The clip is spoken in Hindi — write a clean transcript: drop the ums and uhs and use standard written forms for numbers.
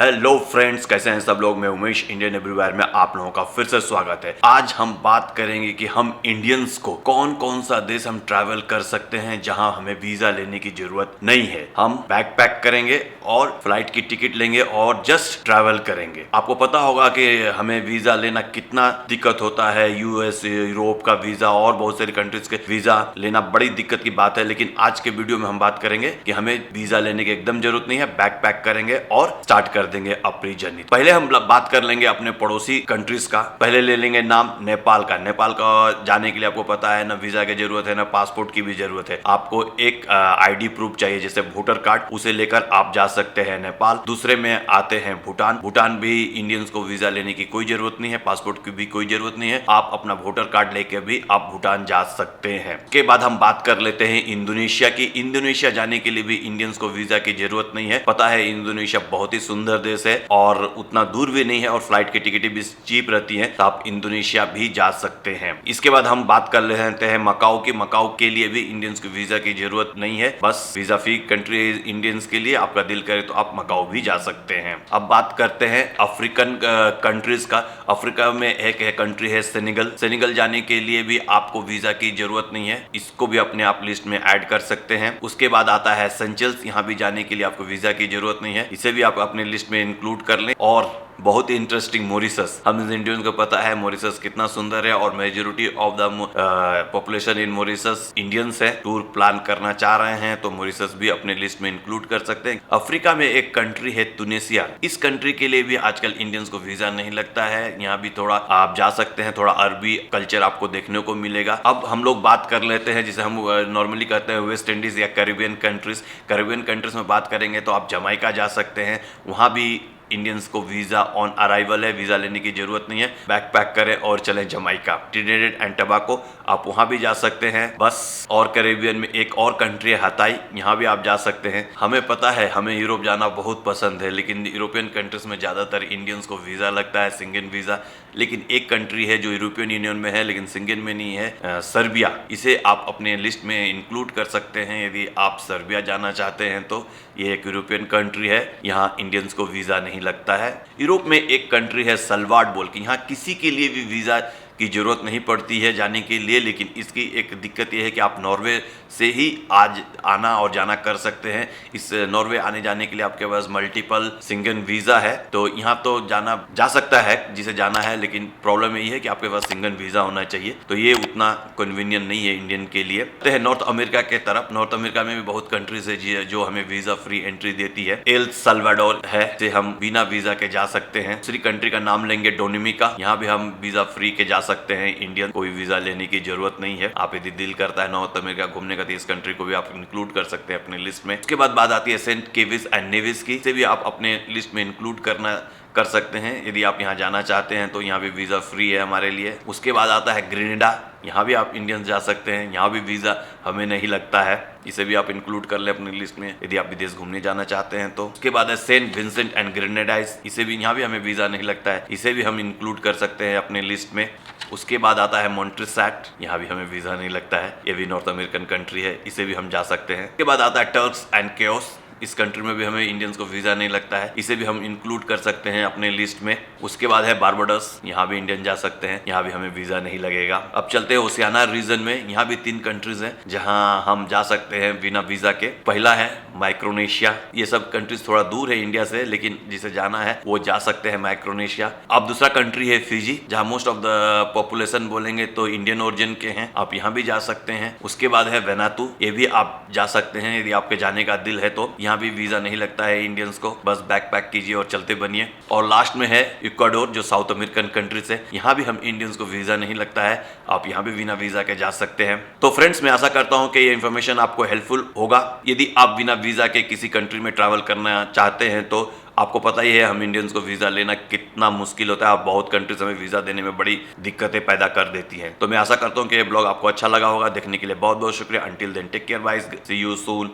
हेलो फ्रेंड्स, कैसे हैं सब लोग। मैं उमेश, इंडियन एवरीवेयर में आप लोगों का फिर से स्वागत है। आज हम बात करेंगे कि हम इंडियंस को कौन कौन सा देश हम ट्रैवल कर सकते हैं जहां हमें वीजा लेने की जरूरत नहीं है। हम बैग पैक करेंगे और फ्लाइट की टिकट लेंगे और जस्ट ट्रैवल करेंगे। आपको पता होगा कि हमें वीजा लेना कितना दिक्कत होता है। यूएस, यूरोप का वीजा और बहुत सारी कंट्रीज के वीजा लेना बड़ी दिक्कत की बात है। लेकिन आज के वीडियो में हम बात करेंगे कि हमें वीजा लेने की एकदम जरूरत नहीं है। बैग पैक करेंगे और स्टार्ट कर देंगे अपनी जर्नी। पहले हम बात कर लेंगे अपने पड़ोसी कंट्रीज का। पहले ले लेंगे नाम नेपाल का। नेपाल का जाने के लिए आपको पता है ना वीजा की जरूरत है ना पासपोर्ट की भी जरूरत है। आपको एक आईडी प्रूफ चाहिए जैसे वोटर कार्ड, उसे लेकर आप जा सकते हैं नेपाल। दूसरे में आते हैं भूटान। भूटान भी इंडियंस को वीजा लेने की कोई जरूरत नहीं है, पासपोर्ट की भी कोई जरूरत नहीं है। आप अपना वोटर कार्ड लेके भी आप भूटान जा सकते हैं। उसके बाद हम बात कर लेते हैं इंडोनेशिया की। इंडोनेशिया जाने के लिए भी इंडियंस को वीजा की जरूरत नहीं है। पता है इंडोनेशिया बहुत ही सुंदर देश है और उतना दूर भी नहीं है और फ्लाइट की टिकट भी चीप रहती है, तो आप इंडोनेशिया भी जा सकते हैं। इसके बाद हम बात कर लेते हैं मकाओ की। मकाओ के लिए भी इंडियंस को वीजा की जरूरत नहीं है, बस वीजा फ्री कंट्री इंडियंस के लिए। आपका दिल करे तो आप मकाओ भी जा सकते हैं। अब बात करते हैं अफ्रीकन कंट्रीज का। अफ्रीका में एक कंट्री है सेनेगल। सेनेगल जाने के लिए भी आपको वीजा की जरूरत नहीं है, इसको भी अपने आप लिस्ट में ऐड कर सकते हैं। उसके बाद आता है सेंचल्स। यहाँ भी जाने के लिए आपको वीजा की जरूरत नहीं है, इसे भी आप अपने लिस्ट में इंक्लूड कर लें। और बहुत ही इंटरेस्टिंग मॉरिशस। हम इंडियन को पता है मॉरिशस कितना सुंदर है और majority of the population in Mauritius Indians है। टूर प्लान करना चाह रहे हैं तो मॉरिशस भी अपने लिस्ट में इंक्लूड कर सकते हैं। अफ्रीका में एक कंट्री है तुनिसिया। इस कंट्री के लिए भी आजकल इंडियंस को वीजा नहीं लगता है। यहाँ भी थोड़ा आप जा सकते हैं, थोड़ा अरबी कल्चर आपको देखने को मिलेगा। अब हम लोग बात कर लेते हैं जिसे हम नॉर्मली कहते हैं वेस्ट इंडीज या कैरिबियन कंट्रीज। कैरिबियन कंट्रीज में बात करेंगे तो आप जमाइका जा सकते हैं। वहाँ भी इंडियंस को वीजा ऑन अराइवल है, वीजा लेने की जरूरत नहीं है। बैक पैक करें और चलें जमाइका। ट्रिनिडेड एंड टोबैगो, आप वहां भी जा सकते हैं बस। और कैरेबियन में एक और कंट्री है हताई, यहाँ भी आप जा सकते हैं। हमें पता है हमें यूरोप जाना बहुत पसंद है, लेकिन यूरोपियन कंट्रीज में ज्यादातर इंडियंस को वीजा लगता है, सिंगन वीजा। लेकिन एक कंट्री है जो यूरोपियन यूनियन में है लेकिन सिंगन में नहीं है, सर्बिया। इसे आप अपने लिस्ट में इंक्लूड कर सकते हैं यदि आप सर्बिया जाना चाहते हैं तो। ये एक यूरोपियन कंट्री है, यहाँ इंडियंस को वीजा नहीं लगता है। यूरोप में एक कंट्री है सलवाड बोल के, यहाँ किसी के लिए भी वीजा की जरूरत नहीं पड़ती है जाने के लिए। लेकिन इसकी एक दिक्कत यह है कि आप नॉर्वे से ही आज आना और जाना कर सकते हैं। इस नॉर्वे आने जाने के लिए आपके पास मल्टीपल सिंगन वीजा है, तो यहाँ तो जाना जा सकता है जिसे जाना है, लेकिन प्रॉब्लम यही है कि आपके पास सिंगन वीजा होना चाहिए, तो ये उतना कन्वीनियंट नहीं है इंडियन के लिए। तो है नॉर्थ अमेरिका के तरफ। नॉर्थ अमेरिका में भी बहुत कंट्रीज है जो हमें वीजा फ्री एंट्री देती है। एल साल्वाडोर है, से हम बिना वीजा के जा सकते हैं। दूसरी कंट्री का नाम लेंगे डोमिनिका। यहाँ भी हम वीजा फ्री के जा सकते हैं। इंडियन कोई वीजा लेने की जरूरत नहीं है। आप यदि दिल करता है नॉर्थ अमेरिका घूमने का तो इस कंट्री को भी आप इंक्लूड कर सकते हैं अपने लिस्ट में। उसके बाद बात आती है सेंट केविस एंड नेविस की, इसे भी आप अपने लिस्ट में इंक्लूड कर सकते हैं यदि आप यहाँ जाना चाहते हैं, तो यहाँ भी वीजा फ्री है हमारे लिए। उसके बाद आता है ग्रेनेडा। यहाँ भी आप इंडियंस जा सकते हैं, यहाँ भी वीजा हमें नहीं लगता है, इसे भी आप इंक्लूड कर ले अपनी लिस्ट में यदि आप विदेश घूमने जाना चाहते हैं तो। उसके बाद है सेंट विंसेंट एंड ग्रेनेडाइज। इसे भी यहाँ भी हमें वीजा नहीं लगता है, इसे भी हम इंक्लूड कर सकते हैं अपने लिस्ट में। उसके बाद आता है मॉन्ट्रिसैट। यहाँ भी हमें वीजा नहीं लगता है, ये भी नॉर्थ अमेरिकन कंट्री है, इसे भी हम जा सकते हैं। उसके बाद आता है टर्क्स एंड केओस। इस कंट्री में भी हमें इंडियंस को वीजा नहीं लगता है, इसे भी हम इंक्लूड कर सकते हैं अपने लिस्ट में। उसके बाद है बारबाडोस। यहाँ भी इंडियन जा सकते हैं, यहाँ भी हमें वीजा नहीं लगेगा। अब चलते हैं ओशियाना रीजन में। यहाँ भी 3 कंट्रीज हैं जहाँ हम जा सकते हैं बिना वीजा के। पहला है माइक्रोनेशिया। ये सब कंट्रीज थोड़ा दूर है इंडिया से, लेकिन जिसे जाना है वो जा सकते हैं माइक्रोनेशिया। अब दूसरा कंट्री है फिजी, जहाँ मोस्ट ऑफ द पॉपुलेशन बोलेंगे तो इंडियन ओरिजिन के हैं, आप यहाँ भी जा सकते हैं। उसके बाद है वेनातु, ये भी आप जा सकते हैं यदि आपके जाने का दिल है तो। यहाँ भी वीजा नहीं लगता है इंडियंस को, बस बैक पैक कीजिए और चलते बनिए। और लास्ट में है इक्वाडोर, जो साउथ अमेरिकन कंट्रीज है। यहाँ भी हम इंडियंस को वीजा नहीं लगता है, आप यहाँ भी बिना वीजा के जा सकते हैं। तो फ्रेंड्स, मैं आशा करता हूँ कि ये इन्फॉर्मेशन आपको हेल्पफुल होगा। यदि आप बिना वीजा के किसी कंट्री में ट्रैवल करना चाहते हैं तो आपको पता ही है हम इंडियंस को वीजा लेना कितना मुश्किल होता है। आप बहुत कंट्रीज हमें वीजा देने में बड़ी दिक्कतें पैदा कर देती हैं। तो मैं आशा करता हूँ कि ये ब्लॉग आपको अच्छा लगा होगा। देखने के लिए बहुत बहुत शुक्रिया। Until then take care, bye, see you soon.